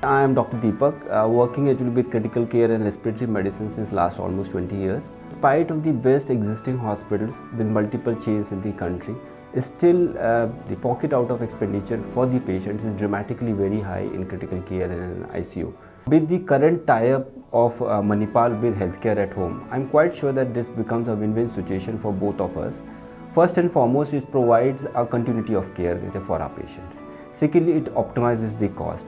I am Dr. Deepak, working actually with critical care and respiratory medicine since last almost 20 years. Despite of the best existing hospitals with multiple chains in the country, still the pocket out of expenditure for the patients is dramatically very high in critical care and in ICU. With the current tie-up of Manipal with healthcare at home, I'm quite sure that this becomes a win-win situation for both of us. First and foremost, it provides a continuity of care for our patients. Secondly, it optimizes the cost.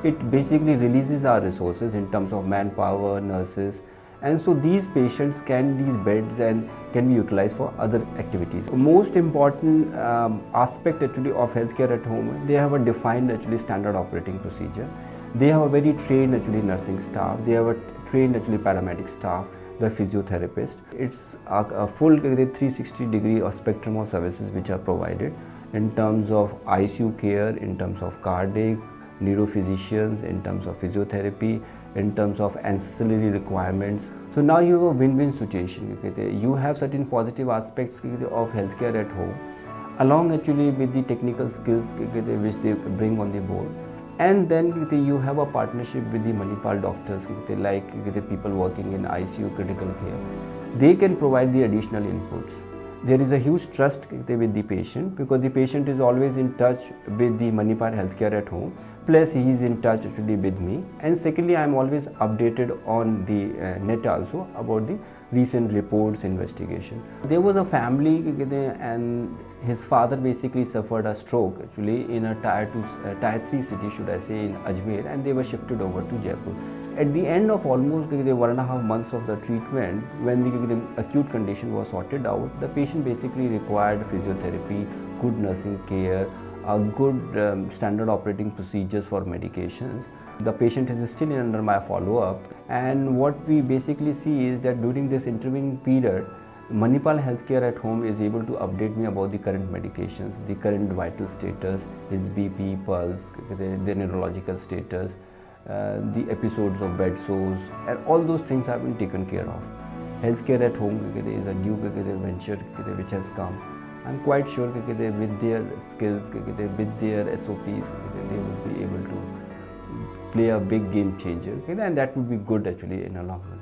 It basically releases our resources in terms of manpower, nurses, and so these patients these beds and can be utilized for other activities. The most important aspect actually of healthcare at home, they have a defined actually standard operating procedure. They have a very trained actually nursing staff. They have a trained actually paramedic staff, the physiotherapist. It's a full 360-degree spectrum of services which are provided in terms of ICU care, in terms of cardiac, neurophysicians, in terms of physiotherapy, in terms of ancillary requirements. So now you have a win-win situation. You have certain positive aspects of healthcare at home, along actually with the technical skills which they bring on the board. And then you have a partnership with the Manipal doctors, like the people working in ICU critical care. They can provide the additional inputs. There is a huge trust with the patient because the patient is always in touch with the Manipal healthcare at home. Plus he is in touch actually with me. And secondly, I am always updated on the net also about the recent reports, investigation. There was a family and his father basically suffered a stroke actually in a tier 3 city, should I say, in Ajmer, and they were shifted over to Jaipur. At the end of almost 1.5 months of the treatment, when the acute condition was sorted out, the patient basically required physiotherapy, good nursing care, a good standard operating procedures for medications. The patient is still under my follow-up, and what we basically see is that during this intervening period, Manipal Healthcare at home is able to update me about the current medications, the current vital status, his BP, pulse, the neurological status, the episodes of bed sores, and all those things have been taken care of. Healthcare at home is a new venture which has come. I'm quite sure with their skills, with their SOPs, they will be able to play a big game changer, and that would be good actually in a long run.